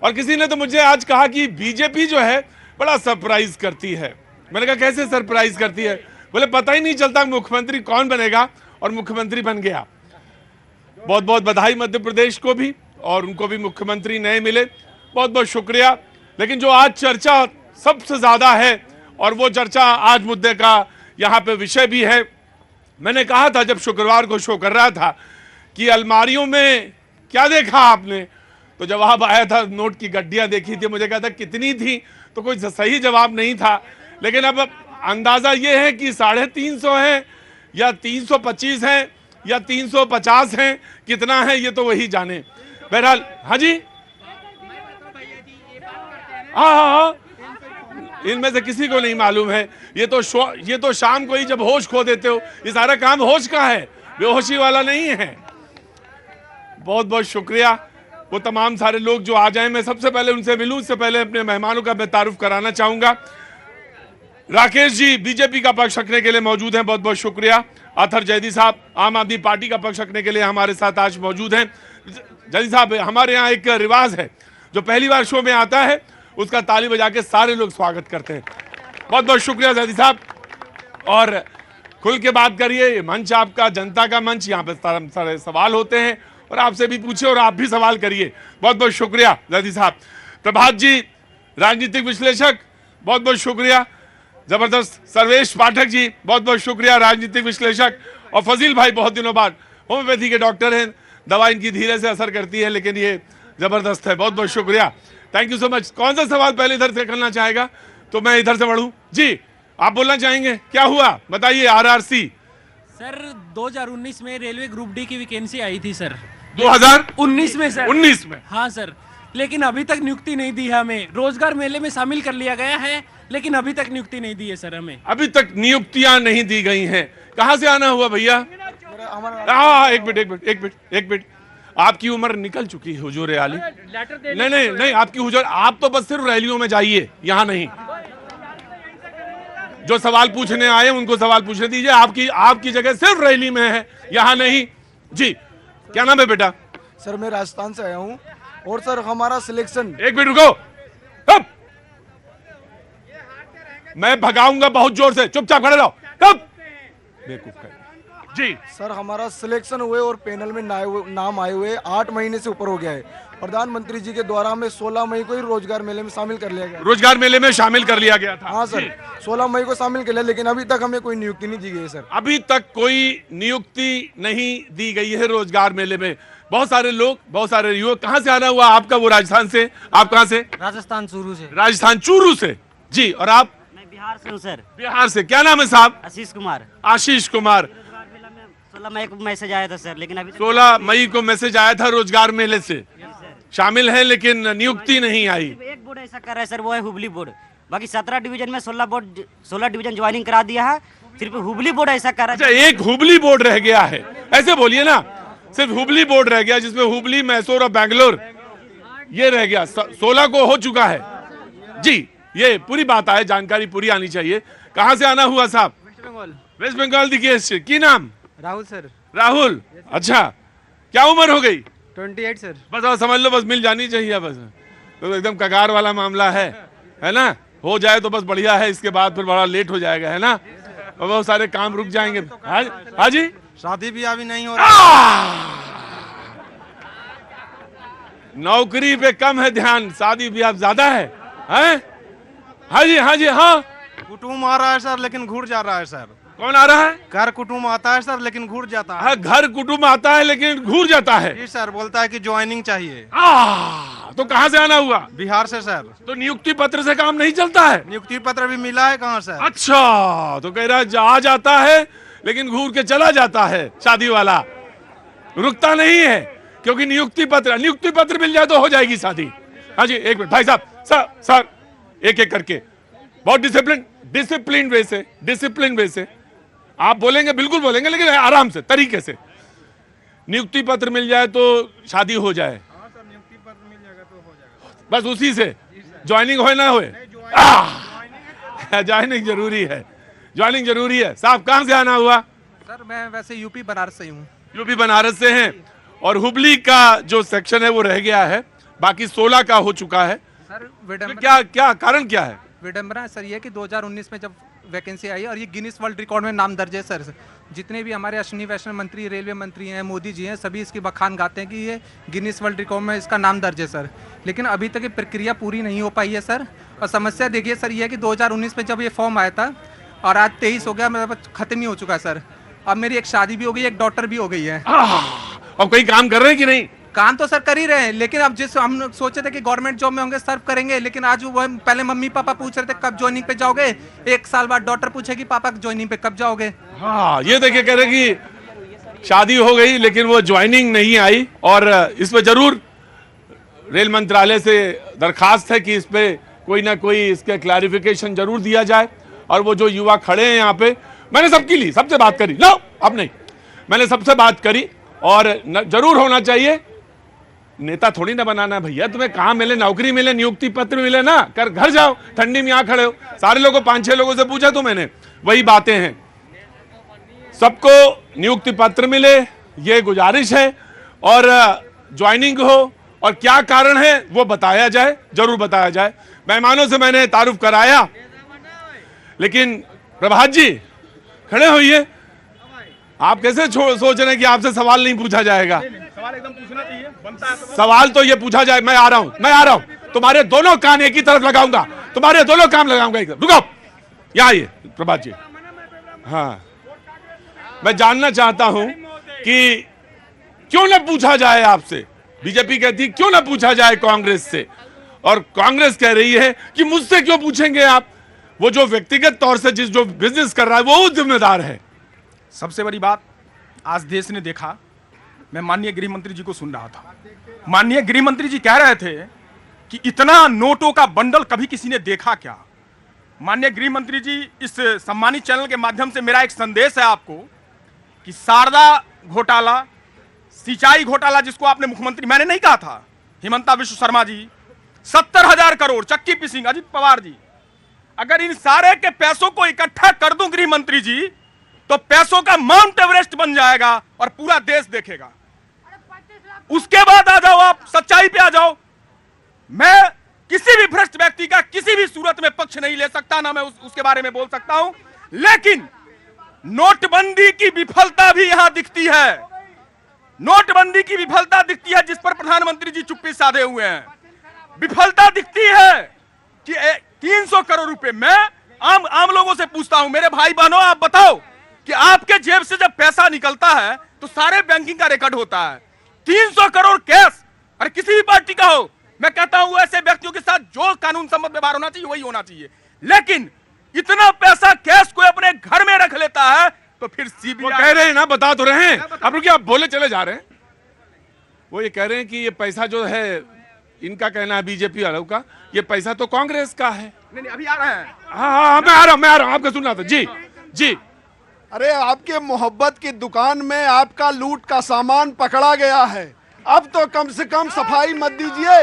और किसी ने तो मुझे आज कहा कि बीजेपी जो है बड़ा सरप्राइज करती है। मैंने कहा कैसे सरप्राइज करती है? बोले पता ही नहीं चलता मुख्यमंत्री कौन बनेगा, और मुख्यमंत्री बन गया। बहुत बहुत बधाई मध्य प्रदेश को भी, और उनको भी मुख्यमंत्री नए मिले, बहुत बहुत शुक्रिया। लेकिन जो आज चर्चा सबसे ज्यादा है, और वो चर्चा आज मुद्दे का यहाँ पे विषय भी है, मैंने कहा था जब शुक्रवार को शो कर रहा था कि अलमारियों में क्या देखा आपने, तो जवाब आया था नोट की गड्डियां देखी थी। मुझे कहा था कितनी थी, तो कोई सही जवाब नहीं था। लेकिन अब अंदाजा ये है कि 350 है या 325 है या 350 है, कितना है ये तो वही जाने। बहरहाल हाँ जी, हाँ, इनमें से किसी को नहीं मालूम है। ये तो शाम को ही जब होश खो देते हो, ये सारा काम होश का है, बेहोशी वाला नहीं है। बहुत बहुत शुक्रिया। वो तमाम सारे लोग जो आ जाएं, मैं सबसे पहले उनसे मिलूं, उससे पहले अपने मेहमानों का मैं तारुफ कराना चाहूंगा। राकेश जी बीजेपी का पक्ष रखने के लिए मौजूद हैं, बहुत बहुत शुक्रिया। अथर जैदी साहब आम आदमी पार्टी का पक्ष रखने के लिए हमारे साथ आज मौजूद हैं। जैदी साहब, हमारे यहाँ एक रिवाज है, जो पहली बार शो में आता है उसका ताली बजा के सारे लोग स्वागत करते हैं। बहुत बहुत शुक्रिया जैदी साहब, और खुल के बात करिए। मंच आपका जनता का मंच, यहाँ पे सारे सवाल होते हैं, और आपसे भी पूछे और आप भी सवाल करिए। बहुत बहुत शुक्रिया जैदी साहब। प्रभात जी राजनीतिक विश्लेषक, बहुत बहुत शुक्रिया। जबरदस्त सर्वेश पाठक जी, बहुत बहुत शुक्रिया राजनीतिक विश्लेषक। और फजील भाई बहुत दिनों बाद होम्योपैथी के डॉक्टर हैं, दवा इनकी धीरे से असर करती है लेकिन ये जबरदस्त है। बहुत बहुत शुक्रिया, थैंक यू सो मच। कौन सा सवाल पहले इधर से करना चाहेगा? तो मैं इधर से बढ़ूं जी, आप बोलना चाहेंगे? क्या हुआ बताइए। आरआरसी सर 2019 में रेलवे ग्रुप डी की वैकेंसी आई थी सर। 2019 में सर? 19 में, हाँ सर, लेकिन अभी तक नियुक्ति नहीं दी है हमें। रोजगार मेले में शामिल कर लिया गया है, लेकिन अभी तक नियुक्ति नहीं दी है सर हमें। अभी तक नियुक्तियां नहीं दी गई हैं। कहां से आना हुआ भैया? एक मिनट, आपकी उम्र निकल चुकी है हुजूर आली। नहीं, आपकी हुजूर, आप तो बस सिर्फ रैलियों में जाइए, यहाँ नहीं। जो सवाल पूछने आए उनको सवाल पूछने दीजिए। आपकी जगह सिर्फ रैली में है, यहाँ नहीं जी। क्या नाम है बेटा? सर मैं राजस्थान से आया हूँ, और सर हमारा सिलेक्शन। एक मिनट रुको, मैं भगाऊंगा बहुत जोर से, चुपचाप खड़े रहो। कब बेवकूफ जी। सर हमारा सिलेक्शन हुए और पैनल में नाम आए हुए 8 महीने से ऊपर हो गया है। प्रधानमंत्री जी के द्वारा हमें 16 मई को ही रोजगार मेले में शामिल कर लिया गया। रोजगार मेले में शामिल कर लिया गया था? हाँ सर, 16 मई को शामिल कर लिया, लेकिन अभी तक हमें कोई नियुक्ति नहीं दी गई सर। अभी तक कोई नियुक्ति नहीं दी गई है रोजगार मेले में। बहुत सारे लोग, बहुत सारे युवक, कहाँ से आना हुआ आपका? वो राजस्थान से। आप कहाँ से? राजस्थान चूरू से। राजस्थान चूरू से जी। और आप? मैं बिहार से हूँ सर। बिहार से। क्या नाम है साहब? आशीष कुमार। आशीष कुमार। 16 मई को मैसेज आया था सर, लेकिन अभी 16 मई को मैसेज आया था रोजगार मेले से, शामिल है लेकिन नियुक्ति नहीं आई। एक बोर्ड ऐसा कर रहा है सर, वो है हुबली बोर्ड। बाकी 17 डिवीजन में 16 डिवीजन ज्वाइनिंग करा दिया है, सिर्फ हुबली बोर्ड ऐसा कर रहा है। अच्छा, एक हुबली बोर्ड रह गया है, ऐसे बोलिए ना। सिर्फ हुबली बोर्ड रह गया, जिसमें हुबली, मैसूर और बैंगलोर ये रह गया। 16 को हो चुका है जी। ये पूरी बात है, जानकारी पूरी आनी चाहिए। कहाँ से आना हुआ साहब? वेस्ट बंगाल दिखिए। की नाम? राहुल सर। राहुल, अच्छा। क्या उम्र हो गई? 28 सर। बस अब समझ लो, बस मिल जानी चाहिए बस। तो एकदम कगार वाला मामला है ना? हो जाए तो बस बढ़िया है, इसके बाद फिर बड़ा लेट हो जाएगा, है ना? और बहुत सारे काम रुक जाएंगे। हाँ जी, शादी ब्याह भी नहीं हो रहा। नौकरी पे कम है ध्यान, शादी ब्याह ज्यादा है। हाँ जी, हाँ जी, हाँ। कुटुंब आ रहा है सर, लेकिन घूर जा रहा है सर। कौन आ रहा है? घर कुटुंब आता है सर, लेकिन घूर जाता है। हाँ, घर कुटुंब आता है लेकिन घूर जाता है। जी सर, बोलता है कि ज्वाइनिंग चाहिए। तो कहाँ से आना हुआ? बिहार से सर। तो नियुक्ति पत्र से काम नहीं चलता है? नियुक्ति पत्र भी मिला है कहाँ सर? अच्छा, तो कह रहा है आ जाता है लेकिन घूर के चला जाता है। शादी वाला रुकता नहीं है, क्योंकि नियुक्ति पत्र मिल जाए तो हो जाएगी शादी। हाँ जी, एक मिनट भाई साहब, सर एक एक करके, बहुत डिसिप्लिन वे से आप बोलेंगे, बिल्कुल बोलेंगे, लेकिन आराम से, तरीके से। नियुक्ति पत्र मिल जाए तो शादी हो जाए। नियुक्ति पत्र मिल जाएगा तो हो जाएगा, बस उसी से ज्वाइनिंग हो ना होए। ज्वाइनिंग जरूरी है। साहब कहाँ से आना हुआ? सर मैं वैसे यूपी बनारस से हूँ। यूपी बनारस से हैं, और हुबली का जो सेक्शन है वो रह गया है, बाकी 16 का हो चुका है। सर तो विडम्बना क्या क्या कारण क्या है? विडम्बना सर ये कि 2019 में जब वैकेंसी आई और ये गिनीज वर्ल्ड रिकॉर्ड में नाम दर्ज है सर। जितने भी हमारे अश्विनी वैष्णव मंत्री, रेलवे मंत्री हैं, मोदी जी हैं, सभी इसकी बखान गाते हैं कि ये गिनीज वर्ल्ड रिकॉर्ड में इसका नाम दर्ज है सर। लेकिन अभी तक ये प्रक्रिया पूरी नहीं हो पाई है सर। और समस्या देखिए सर ये है कि 2019 में जब ये फॉर्म आया था और आज 23 हो गया, मतलब खत्म ही हो चुका है सर। अब मेरी एक शादी भी हो गई, एक डॉटर भी हो गई है। अब कोई काम कर रहे हैं कि नहीं? काम तो सर कर ही रहे हैं, लेकिन अब जिस हम सोचे थे कि गवर्नमेंट जॉब में होंगे, सर्व करेंगे, लेकिन आज वो पहले मम्मी पापा पूछ रहे थे कब ज्वाइनिंग पे जाओगे, 1 साल बाद डॉटर पूछेगी पापा ज्वाइनिंग पे कब जाओगे। हाँ, ये देखिए कह रहे कि शादी हो गई लेकिन वो ज्वाइनिंग नहीं आई। और इस पे जरूर रेल मंत्रालय से दरखास्त है कि इस पे कोई ना कोई इसके क्लैरिफिकेशन जरूर दिया जाए। और वो जो युवा खड़े हैं यहाँ पे, मैंने सबकी ली, सबसे बात करी, लो अब नहीं, मैंने सबसे बात करी और जरूर होना चाहिए। नेता थोड़ी ना बनाना भैया, तुम्हें काम मिले, नौकरी मिले, नियुक्ति पत्र मिले ना, कर घर जाओ, ठंडी में यहाँ खड़े हो। सारे लोगों 5-6 लोगों से पूछा तो मैंने वही बातें हैं, सबको नियुक्ति पत्र मिले, ये गुजारिश है। और ज्वाइनिंग हो और क्या कारण है वो बताया जाए, जरूर बताया जाए। मेहमानों से मैंने तारुफ कराया, लेकिन प्रभात जी खड़े होइए, आप कैसे सोच रहे हैं कि आपसे सवाल नहीं पूछा जाएगा? सवाल एकदम पूछना चाहिए, बनता है सवाल तो ये पूछा जाए। मैं आ रहा हूं, तुम्हारे दोनों कान एक ही तरफ लगाऊंगा, तुम्हारे दोनों कान लगाऊंगा एक तरफ। रुको, यहाँ आइए प्रभात जी। हाँ, मैं जानना चाहता हूं कि क्यों ना पूछा जाए आपसे। बीजेपी कहती है क्यों ना पूछा जाए कांग्रेस से, और कांग्रेस कह रही है कि मुझसे क्यों पूछेंगे आप? वो जो व्यक्तिगत तौर से जो बिजनेस कर रहा है वो जिम्मेदार है। सबसे बड़ी बात आज देश ने देखा, मैं माननीय गृह मंत्री जी को सुन रहा था, माननीय गृह मंत्री जी कह रहे थे कि इतना नोटों का बंडल कभी किसी ने देखा क्या। माननीय गृह मंत्री जी, इस सम्मानित चैनल के माध्यम से मेरा एक संदेश है आपको कि शारदा घोटाला, सिंचाई घोटाला जिसको आपने मुख्यमंत्री, मैंने नहीं कहा था, हिमंता विश्व शर्मा जी, 70,000 करोड़, चक्की पिसिंग, अजित पवार जी, अगर इन सारे के पैसों को इकट्ठा कर दूं गृह मंत्री जी, तो पैसों का माउंट एवरेस्ट बन जाएगा और पूरा देश देखेगा। उसके बाद आ जाओ, आप सच्चाई पे आ जाओ। मैं किसी भी भ्रष्ट व्यक्ति का किसी भी सूरत में पक्ष नहीं ले सकता, ना मैं उसके बारे में बोल सकता हूं, लेकिन नोटबंदी की विफलता भी यहां दिखती है। नोटबंदी की विफलता दिखती है जिस पर प्रधानमंत्री जी चुप्पी साधे हुए हैं। विफलता दिखती है कि 300 करोड़ रुपए, मैं आम लोगों से पूछता हूं, मेरे भाई बहनों आप बताओ कि आपके जेब से जब पैसा निकलता है तो सारे बैंकिंग का रिकॉर्ड होता है। 300 करोड़ कैश, अरे किसी भी पार्टी का हो, मैं कहता हूं ऐसे व्यक्तियों के साथ जो कानून सम्मत व्यवहार होना चाहिए वही होना चाहिए। लेकिन इतना पैसा कैश कोई अपने घर में रख लेता है तो फिर सीबीआई कह रहे हैं ना, बता तो रहे हैं, अब रुकिए, आप बोले चले जा रहे हैं। वो ये कह रहे हैं कि ये पैसा जो है, इनका कहना है बीजेपी वालों का, ये पैसा तो कांग्रेस का है। नहीं अभी आ रहे हैं। हाँ, मैं आ रहा हूं, आपका सुन रहा था जी जी। अरे आपके मोहब्बत की दुकान में आपका लूट का सामान पकड़ा गया है, अब तो कम से कम सफाई मत दीजिए।